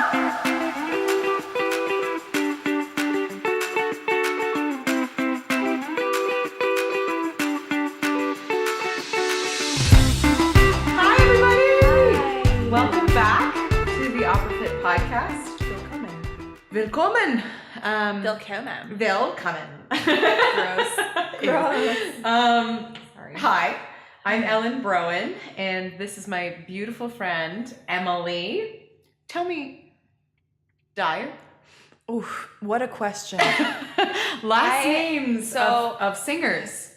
Welcome back to the OPERAfit podcast. Willkommen. Willkommen. Gross. Sorry. Hi, I'm Ellen Broen, and this is my beautiful friend, Emily. Tell me, Dyer? Oof, what a question. Last names of singers.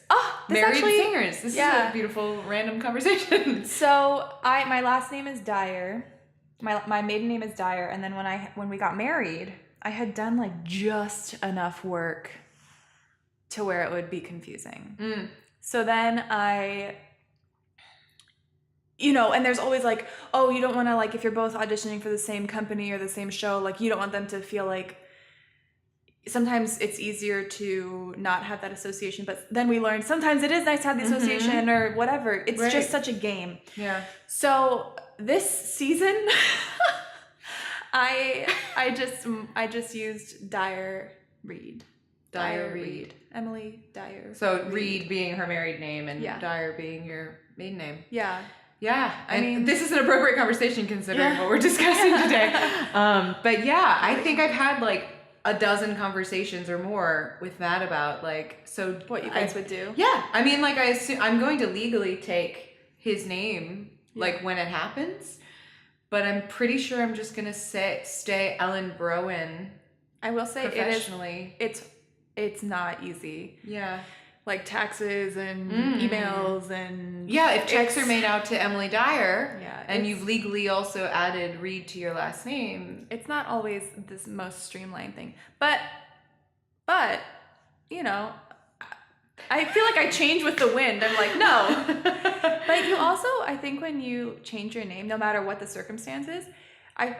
Married singers. This is a beautiful random conversation. So my last name is Dyer. My maiden name is Dyer, and then when we got married, I had done like just enough work to where it would be confusing. So then and there's always like, oh, you don't want to, like, if you're both auditioning for the same company or the same show, like, you don't want them to feel like, sometimes it's easier to not have that association, but then we learned sometimes it is nice to have the association or whatever. It's just such a game. Yeah. So this season, I just used Dyer Reed. Dyer Reed. Emily Dyer. So Reed being her married name and Dyer being your maiden name. Yeah. Yeah, I mean, this is an appropriate conversation considering what we're discussing today. But yeah, I think I've had like a dozen conversations or more with Matt about what you guys would do. Yeah, I mean, like, I assume I'm going to legally take his name like when it happens, but I'm pretty sure I'm just gonna stay Ellen Broen. I will say professionally. It's not easy. Yeah. Like taxes and emails and if checks are made out to Emily Dyer and you've legally also added Reed to your last name, it's not always this most streamlined thing, but I feel like I change with the wind. I'm like, no. But you also, I think when you change your name, no matter what the circumstances, I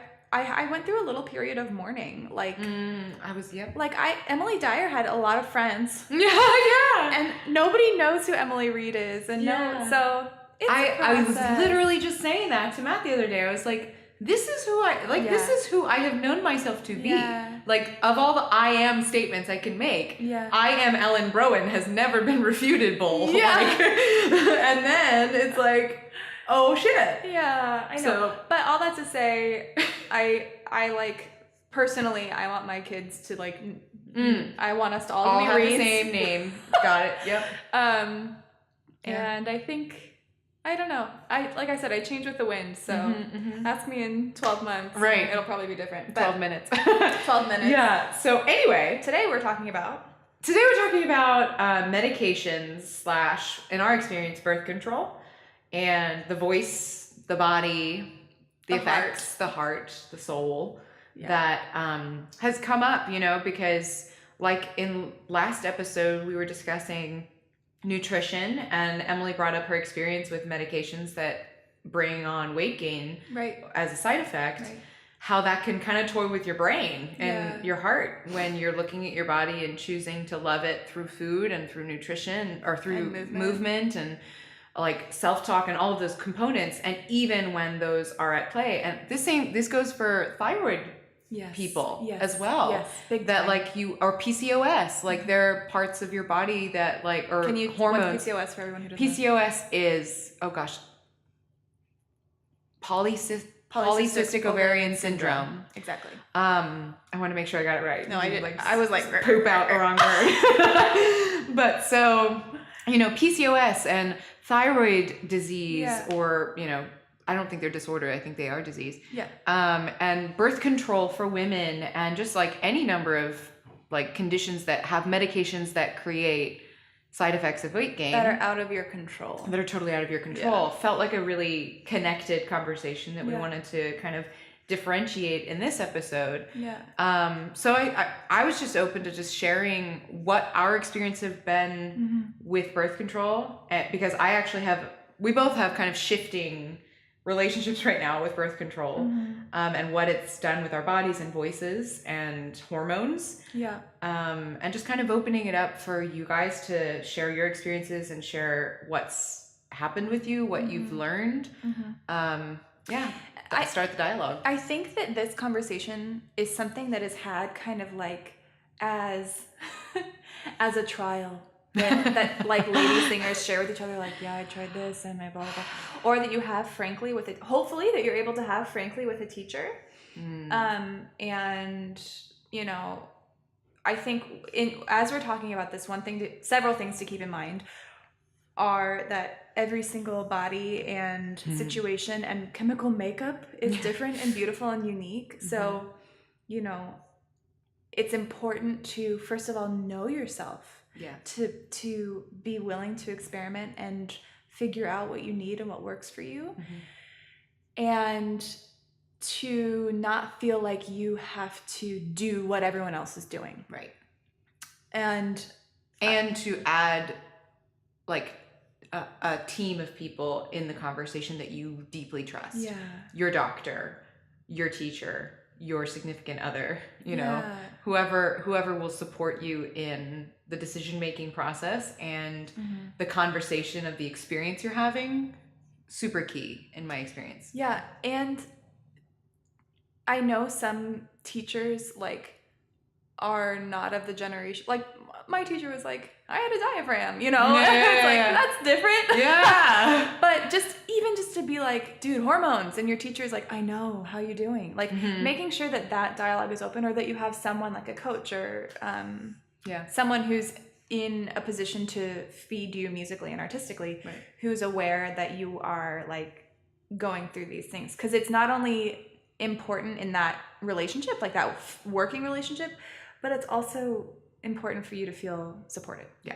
went through a little period of mourning. Like, Emily Dyer had a lot of friends. Yeah. And nobody knows who Emily Reed is. And so it's I was literally just saying that to Matt the other day. I was like, this is who this is who I have known myself to be. Yeah. Like, of all the I am statements I can make, I am Ellen Broen has never been refutable. Yeah. And then it's like, oh shit. Yeah, I know. So, but all that to say, I like, personally, I want my kids to like, I want us to all be have Reeds. The same name. Got it. Yep. And I think, I don't know. Like I said, I change with the wind. So ask me in 12 months. Right. It'll probably be different. 12 minutes. 12 minutes. Yeah. So anyway, today we're talking about medications / in our experience, birth control, and the voice, the body, the effects, the heart, the soul that has come up, because like in last episode, we were discussing nutrition, and Emily brought up her experience with medications that bring on weight gain as a side effect, how that can kind of toy with your brain and your heart when you're looking at your body and choosing to love it through food and through nutrition or through movement and like self-talk and all of those components, and even when those are at play. And this goes for thyroid people as well. Yes, big that time. Like you, or PCOS, like there are parts of your body that like, or can you hormones. What's PCOS for everyone who doesn't PCOS is, polycystic ovarian syndrome. Exactly. I want to make sure I got it right. No, I didn't. I was like poop out the wrong word. But so, PCOS and thyroid disease, or I don't think they're disorder. I think they are disease. Yeah. And birth control for women, and just like any number of like conditions that have medications that create side effects of weight gain that are out of your control. That are totally out of your control. Felt like a really connected conversation that we wanted to kind of differentiate in this episode. Yeah. So I was just open to just sharing what our experience have been with birth control, because we both have kind of shifting relationships right now with birth control, and what it's done with our bodies and voices and hormones. Yeah. And just kind of opening it up for you guys to share your experiences and share what's happened with you, what you've learned. Yeah. Start the dialogue. I think that this conversation is something that is had kind of like as a trial that like lady singers share with each other, like, yeah, I tried this and I blah, blah, blah. Or that you have frankly with it, hopefully that you're able to have frankly with a teacher. And, you know, I think as we're talking about this, several things to keep in mind are that every single body and situation and chemical makeup is different and beautiful and unique. So, you know, it's important to, first of all, know yourself. Yeah. To be willing to experiment and figure out what you need and what works for you. And to not feel like you have to do what everyone else is doing. Right. And to add like a team of people in the conversation that you deeply trust. Yeah. Your doctor, your teacher, your significant other, you know, whoever will support you in the decision-making process and the conversation of the experience you're having, super key in my experience. Yeah. And I know some teachers like are not of the generation, like my teacher was like, I had a diaphragm, you know? It's like, that's different. Yeah. But just to be like, dude, hormones. And your teacher's like, I know, how you doing? Like making sure that dialogue is open, or that you have someone like a coach or someone who's in a position to feed you musically and artistically, who's aware that you are like going through these things. Because it's not only important in that relationship, like that working relationship, but it's also important for you to feel supported. Yeah.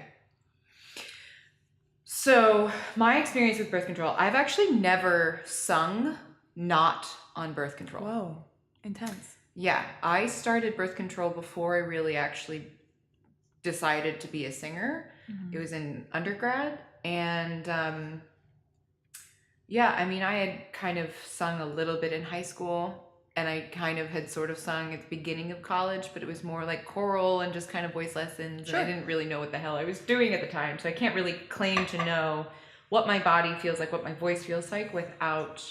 So my experience with birth control, I've actually never sung not on birth control. Whoa, intense. Yeah, I started birth control before I really actually decided to be a singer. It was in undergrad, and I mean, I had kind of sung a little bit in high school, and I kind of had sort of sung at the beginning of college, but it was more like choral and just kind of voice lessons. Sure. And I didn't really know what the hell I was doing at the time. So I can't really claim to know what my body feels like, what my voice feels like without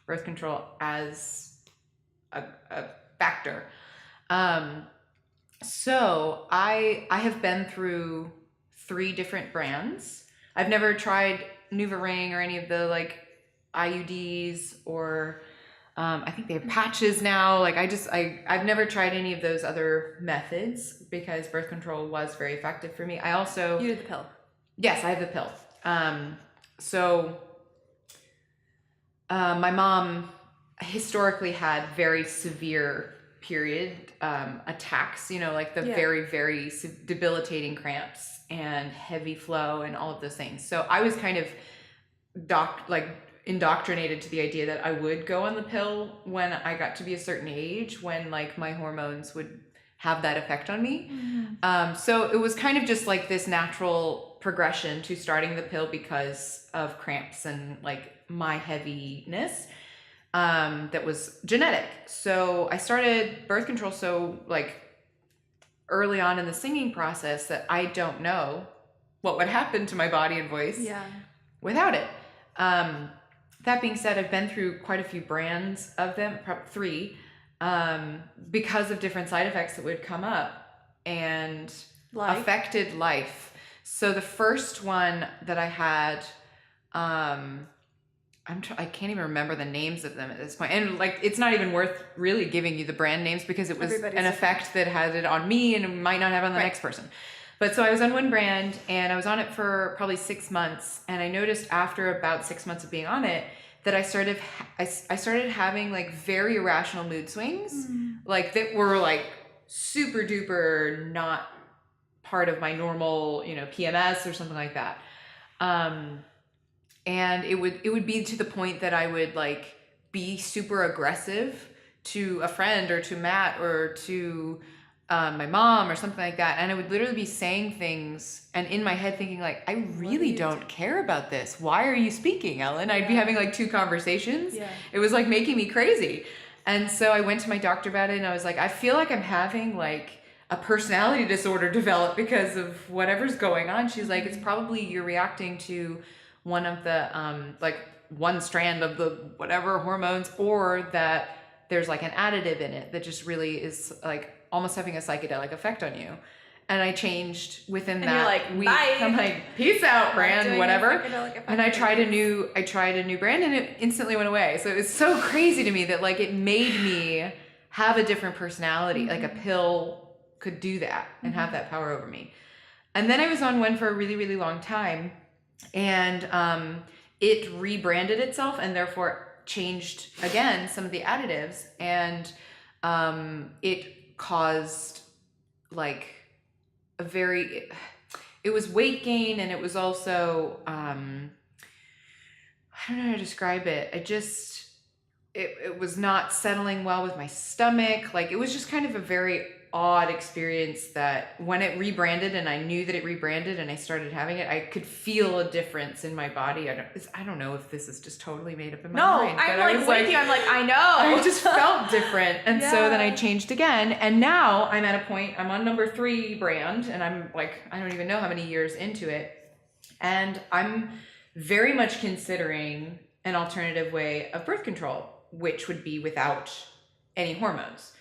birth control as a factor. So I have been through 3 different brands. I've never tried NuvaRing or any of the like IUDs or I think they have patches now. Like I've never tried any of those other methods because birth control was very effective for me. You did the pill. Yes, I have the pill. My mom historically had very severe period attacks, you know, like the very, very debilitating cramps and heavy flow and all of those things. So I was kind of indoctrinated to the idea that I would go on the pill when I got to be a certain age, when like my hormones would have that effect on me. So it was kind of just like this natural progression to starting the pill because of cramps and like my heaviness that was genetic. So I started birth control so like early on in the singing process that I don't know what would happen to my body and voice without it. That being said, I've been through quite a few brands of them, probably 3, because of different side effects that would come up and affected life. So the first one that I had, I can't even remember the names of them at this point. And like, it's not even worth really giving you the brand names because it was an effect that had it on me and it might not have on the next person. But so I was on one brand and I was on it for probably 6 months. And I noticed after about 6 months of being on it that I started having like very irrational mood swings, like that were like super duper not part of my normal, you know, PMS or something like that. And it would be to the point that I would like be super aggressive to a friend or to Matt or to my mom or something like that. And I would literally be saying things and in my head thinking like, I really don't care about this. Why are you speaking, Ellen? I'd be having like 2 conversations. It was like making me crazy. And so I went to my doctor about it and I was like, I feel like I'm having like a personality disorder develop because of whatever's going on. She's like, it's probably you're reacting to one of the like one strand of the whatever hormones, or that there's like an additive in it that just really is like almost having a psychedelic effect on you. And I changed within And that you're like, week. bye. I'm like, peace out, brand, whatever. And I tried a new. new brand, and it instantly went away. So it was so crazy to me that like it made me have a different personality. Like a pill could do that and have that power over me. And then I was on one for a really, really long time, and it rebranded itself and therefore changed again some of the additives, and it caused like it was weight gain, and it was also I don't know how to describe it. It was not settling well with my stomach. Like it was just kind of a very odd experience that when it rebranded, and I knew that it rebranded and I started having it, I could feel a difference in my body. I don't know if this is just totally made up in my mind. I'm like with you. I'm like, I know. I just felt different. And so then I changed again. And now I'm at a point, I'm on number 3 brand, and I'm like, I don't even know how many years into it. And I'm very much considering an alternative way of birth control, which would be without any hormones.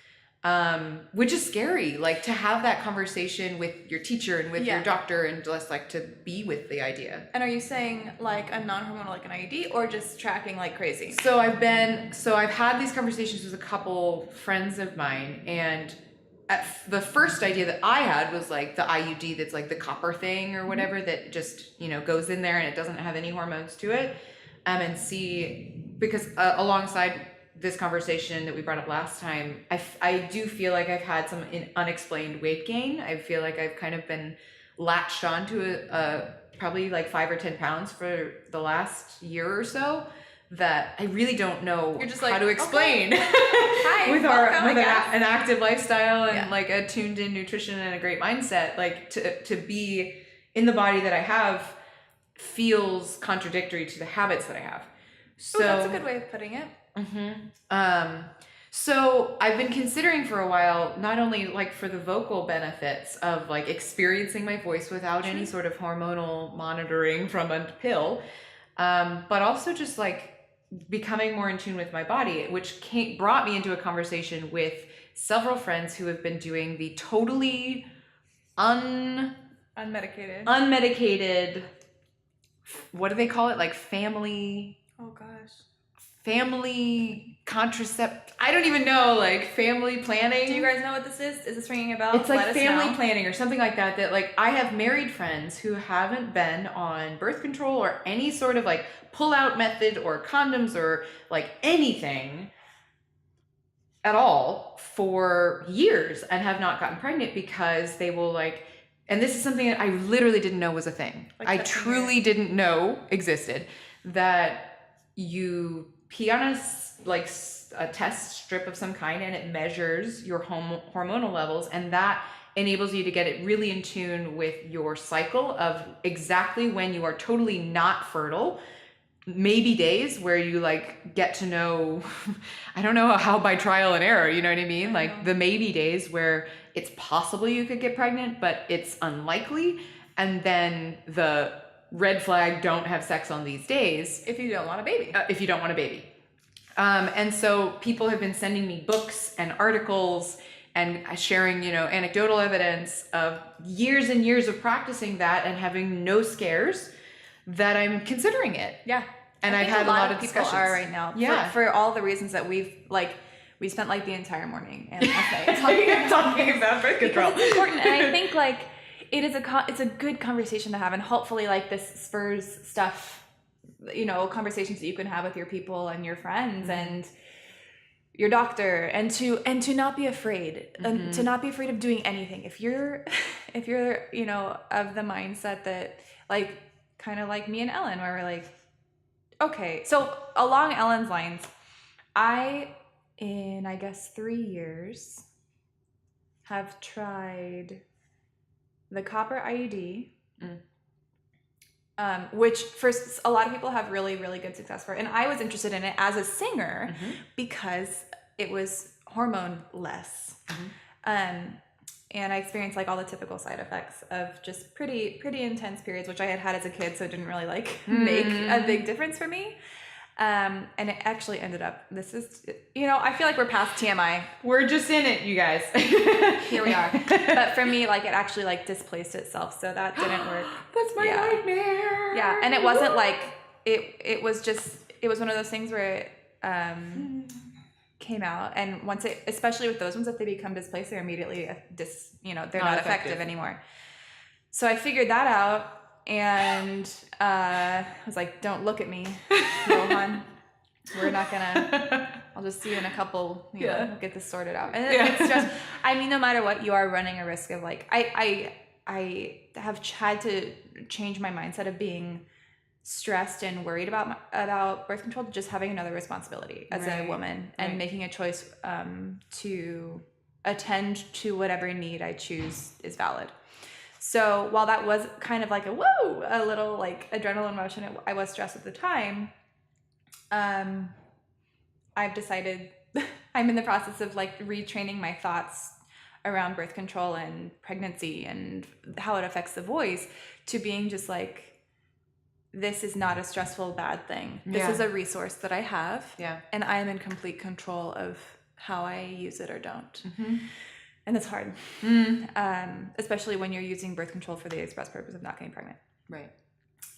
Which is scary, like to have that conversation with your teacher and with your doctor, and just like to be with the idea. And are you saying like a non-hormonal, like an IUD, or just tracking like crazy? So I've had these conversations with a couple friends of mine, and the first idea that I had was like the IUD that's like the copper thing or whatever that just, goes in there and it doesn't have any hormones to it. And see, because alongside this conversation that we brought up last time, I do feel like I've had some unexplained weight gain. I feel like I've kind of been latched onto probably like 5 or 10 pounds for the last year or so that I really don't know how to explain. Okay. Hi, with an active lifestyle and like a tuned in nutrition and a great mindset, like to be in the body that I have feels contradictory to the habits that I have. So that's a good way of putting it. So I've been considering for a while, not only like for the vocal benefits of like experiencing my voice without any sort of hormonal monitoring from a pill, but also just like becoming more in tune with my body, which brought me into a conversation with several friends who have been doing the totally unmedicated, what do they call it? Like family contracept. I don't even know, like family planning. Do you guys know what this is? Is this ringing a bell? It's like family planning or something like that. That like I have married friends who haven't been on birth control or any sort of like pull-out method or condoms or like anything at all for years and have not gotten pregnant because they will like, and this is something that I literally didn't know was a thing. Like I truly didn't know existed, that you pee on a test strip of some kind and it measures your hormonal levels, and that enables you to get it really in tune with your cycle of exactly when you are totally not fertile. Maybe days where you like get to know, I don't know how by trial and error, you know what I mean? Like the maybe days where it's possible you could get pregnant, but it's unlikely. And then the red flag, don't have sex on these days. If you don't want a baby. And so people have been sending me books and articles and sharing, anecdotal evidence of years and years of practicing that and having no scares, that I'm considering it. Yeah. And I've had a lot of people discussions. are right now. Yeah. For all the reasons that we spent like the entire morning and last night talking about birth control. It's important. And I think like it's a good conversation to have, and hopefully like this spurs stuff, conversations that you can have with your people and your friends and your doctor, and to not be afraid, to not be afraid of doing anything. If you're of the mindset that like kind of like me and Ellen, where we're like, okay, so along Ellen's lines, in I guess 3 years have tried the Copper IUD, which first a lot of people have really, really good success for. And I was interested in it as a singer because it was hormone-less. And I experienced like all the typical side effects of just pretty intense periods, which I had as a kid, so it didn't really like make a big difference for me. And it actually ended up, this is, I feel like we're past TMI. We're just in it, you guys. Here we are. But for me, like, it actually like displaced itself. So that didn't work. That's my nightmare. Yeah. And it wasn't like, it was one of those things where it came out. And once it, especially with those ones, if they become displaced, they're immediately, they're not effective anymore. So I figured that out. And I was like, don't look at me, Rohan. We're not gonna, I'll just see you in a couple, we'll get this sorted out. And it's just, I mean, no matter what, you are running a risk of like, I have had to change my mindset of being stressed and worried about birth control to just having another responsibility as a woman and making a choice to attend to whatever need I choose is valid. So while that was kind of like a little like adrenaline rush, and I was stressed at the time, I've decided I'm in the process of like retraining my thoughts around birth control and pregnancy and how it affects the voice to being just like, this is not a stressful, bad thing. This is a resource that I have, and I am in complete control of how I use it or don't. Mm-hmm. And it's hard, especially when you're using birth control for the express purpose of not getting pregnant. Right.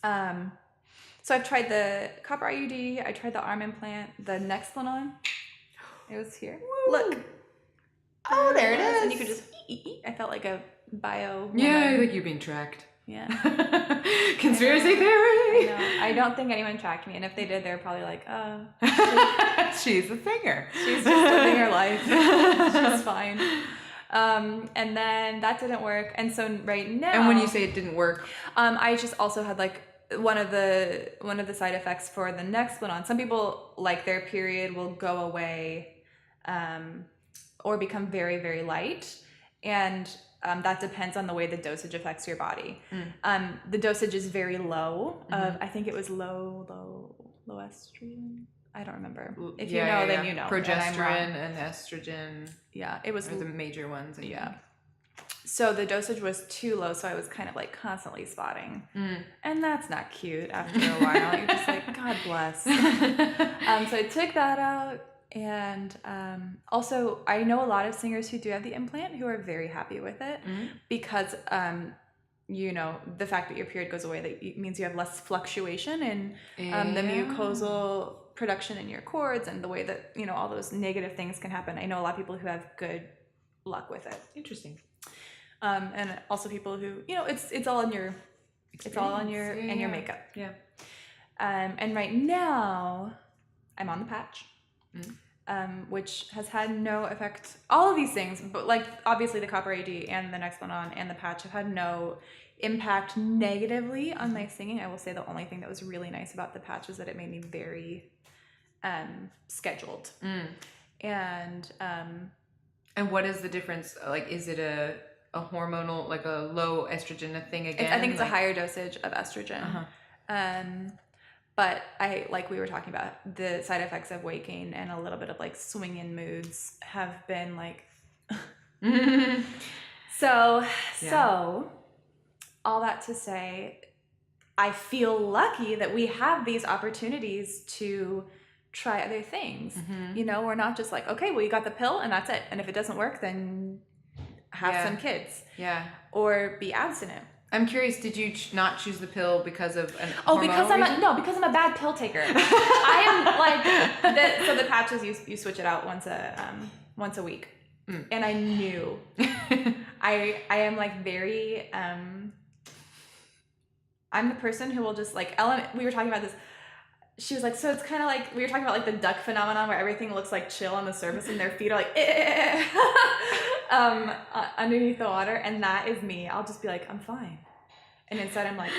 So I've tried the Copper IUD. I tried the arm implant, the Nexplanon. It was here. Woo. Look. Oh, there it is. And you could just eat. I felt like a bio woman. Yeah, I think you're being tracked. Yeah. Conspiracy theory. I know. I don't think anyone tracked me. And if they did, they were probably like, she's a thinger. She's just living her life. She's fine. And then that didn't work. And so right now. And when you say it didn't work, I just also had like one of the side effects for the Nexplanon. Some people, like, their period will go away, or become very, very light. And that depends on the way the dosage affects your body. The dosage is very low. I think it was low estrogen. I don't remember. If you know, then you know. Progesterone and estrogen. Yeah, it was the major ones. Yeah. So the dosage was too low, so I was kind of like constantly spotting. And that's not cute after a while. You're just like, God bless. So I took that out. And also, I know a lot of singers who do have the implant who are very happy with it because, the fact that your period goes away, that means you have less fluctuation in the mucosal production in your cords and the way that, all those negative things can happen. I know a lot of people who have good luck with it. Interesting. And also people who, it's all in your, in your makeup. Yeah. And right now I'm on the patch. Which has had no effect. All of these things, but like obviously the Copper IUD and the Nexplanon and the patch have had no impact negatively on my singing. I will say the only thing that was really nice about the patch was that it made me very scheduled. And what is the difference? Like, is it a hormonal, like a low estrogen thing again? I think it's a higher dosage of estrogen. But like we were talking about, the side effects of weight gain and a little bit of like swing in moods have been like, so all that to say, I feel lucky that we have these opportunities to try other things. We're not just like, okay, well, you got the pill and that's it. And if it doesn't work, then have some kids. Yeah. Or be abstinent. I'm curious, did you not choose the pill because of an because I'm a bad pill taker. I am like so the patches you switch it out once a week. And I knew I am like very I'm the person who will just like Ellen, we were talking about this. She was like, so it's kind of like, we were talking about like the duck phenomenon where everything looks like chill on the surface and their feet are like, underneath the water. And that is me. I'll just be like, I'm fine. And instead I'm like,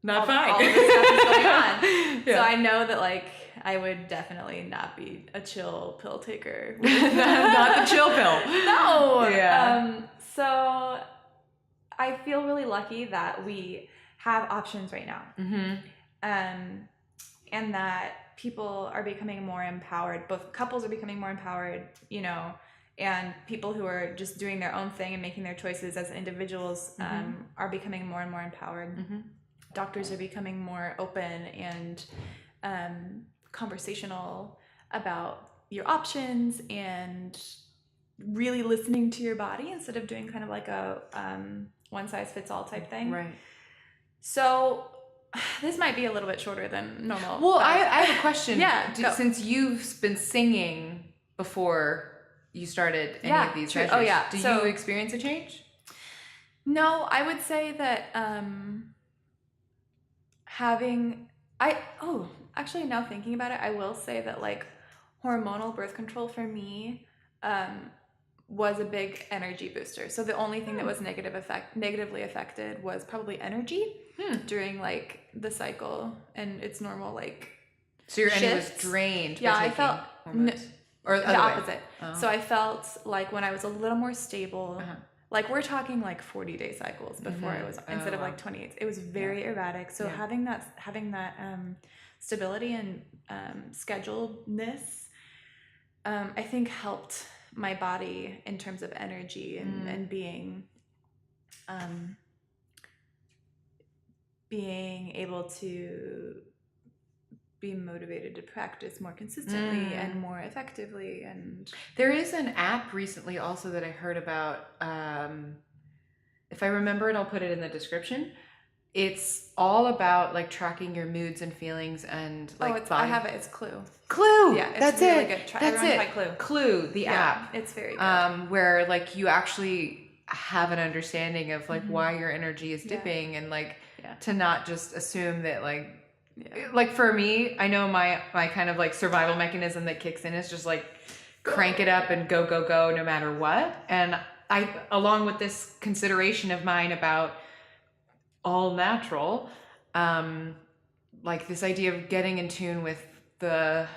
not fine. All this stuff is going on. So I know that like, I would definitely not be a chill pill taker. Not the chill pill. No. Yeah. So I feel really lucky that we have options right now. And that people are becoming more empowered. Both couples are becoming more empowered, and people who are just doing their own thing and making their choices as individuals are becoming more and more empowered. Doctors are becoming more open and conversational about your options and really listening to your body instead of doing kind of like a one size fits all type thing. Right. So this might be a little bit shorter than normal. Well, I have a question. Yeah. Since you've been singing before you started any of these measures, do you experience a change? No, I would say that actually now thinking about it, I will say that like hormonal birth control for me was a big energy booster. So the only thing that was negatively affected was probably energy during like the cycle and its normal like so your shifts. energy was drained. Yeah, I felt or the opposite. So I felt like when I was a little more stable, like we're talking like 40-day cycles before I was instead of like 28. It was very erratic. So having that stability and scheduledness, I think helped my body in terms of energy and being able to be motivated to practice more consistently and more effectively. And there is an app recently also that I heard about. If I remember it, I'll put it in the description. It's all about like tracking your moods and feelings and like I have it. It's Clue. Clue. Yeah, it's that's really it. Good. That's it. Clue. Clue, the app. It's very good. Where like you actually have an understanding of like why your energy is dipping and like to not just assume that like like for me, I know my kind of like survival mechanism that kicks in is just like crank it up and go no matter what. And I, along with this consideration of mine about all natural, like this idea of getting in tune with the,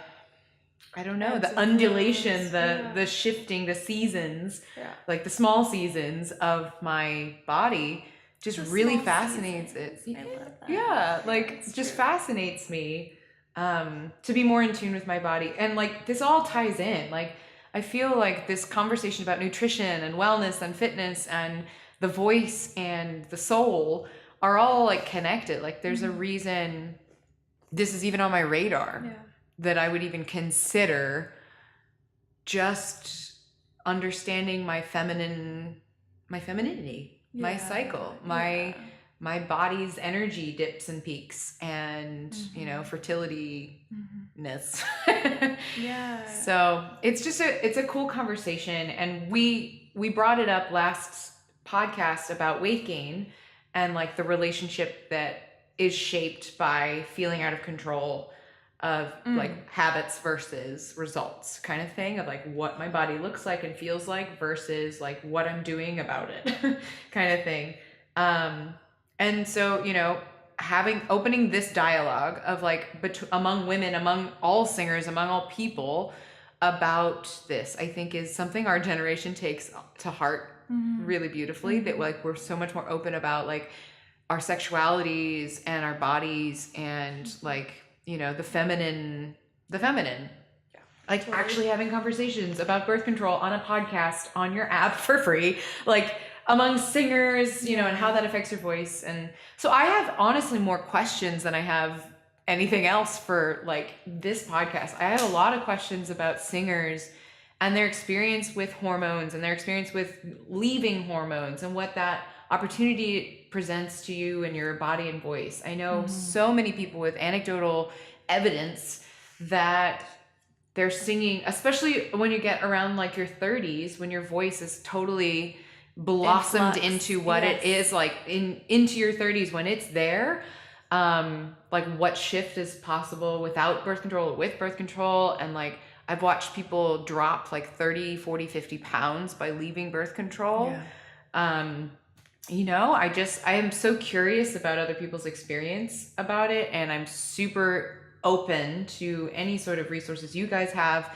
I don't know, the undulation, the shifting, the seasons, like the small seasons of my body just really fascinates it. I love that. Yeah, like it's just fascinates me to be more in tune with my body. And like this all ties in. Like I feel like this conversation about nutrition and wellness and fitness and the voice and the soul are all like connected. Like there's a reason this is even on my radar that I would even consider just understanding my femininity, my cycle, my body's energy dips and peaks and you know, fertility-ness. So it's just it's a cool conversation. And we brought it up last podcast about weight gain and like the relationship that is shaped by feeling out of control of like habits versus results kind of thing, of like what my body looks like and feels like versus like what I'm doing about it kind of thing. And so, you know, opening this dialogue of like among women, among all singers, among all people about this, I think is something our generation takes to heart really beautifully, that like we're so much more open about like our sexualities and our bodies and like, you know, the feminine, like actually having conversations about birth control on a podcast on your app for free, like among singers, you know, and how that affects your voice. And so I have honestly more questions than I have anything else for like this podcast. I have a lot of questions about singers and their experience with hormones and their experience with leaving hormones and what that opportunity presents to you and your body and voice. I know so many people with anecdotal evidence that they're singing, especially when you get around like your 30s, when your voice is totally blossomed into what it is, like into your 30s, when it's there, like what shift is possible without birth control, with birth control. And like I've watched people drop like 30, 40, 50 pounds by leaving birth control. You know, I am so curious about other people's experience about it, and I'm super open to any sort of resources you guys have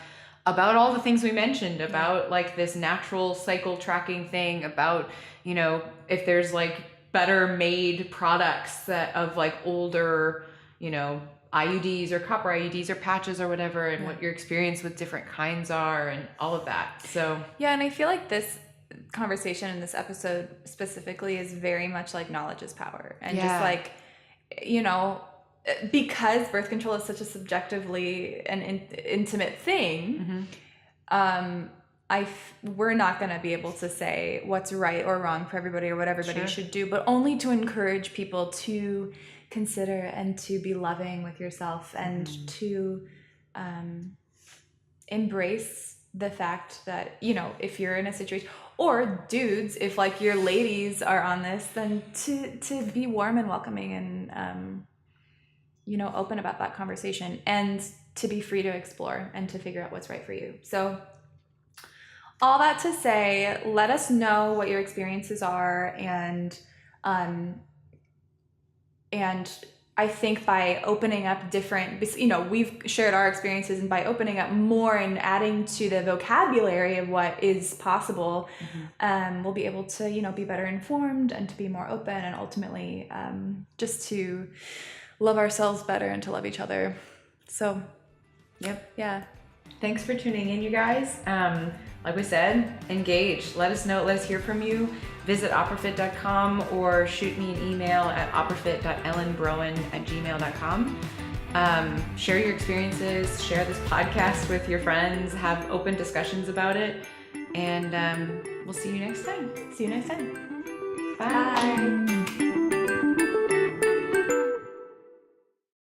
about all the things we mentioned, about like this natural cycle tracking thing, about, you know, if there's like better made products that of like older, you know, IUDs or copper IUDs or patches or whatever, and what your experience with different kinds are and all of that. So yeah, and I feel like this conversation in this episode specifically is very much like knowledge is power, and just like, you know, because birth control is such a subjectively and intimate thing, we're not going to be able to say what's right or wrong for everybody or what everybody should do, but only to encourage people to consider and to be loving with yourself and to embrace the fact that, you know, if you're in a situation, or dudes, if like your ladies are on this, then to be warm and welcoming and you know, open about that conversation and to be free to explore and to figure out what's right for you. So all that to say, let us know what your experiences are, and I think by opening up different, you know, we've shared our experiences, and by opening up more and adding to the vocabulary of what is possible, we'll be able to, you know, be better informed and to be more open, and ultimately just to love ourselves better and to love each other. So, yeah. Thanks for tuning in, you guys. Like we said, engage. Let us know. Let us hear from you. Visit operafit.com or shoot me an email at operafit.ellenbroen@gmail.com. Share your experiences. Share this podcast with your friends. Have open discussions about it. And we'll see you next time. See you next time. Bye.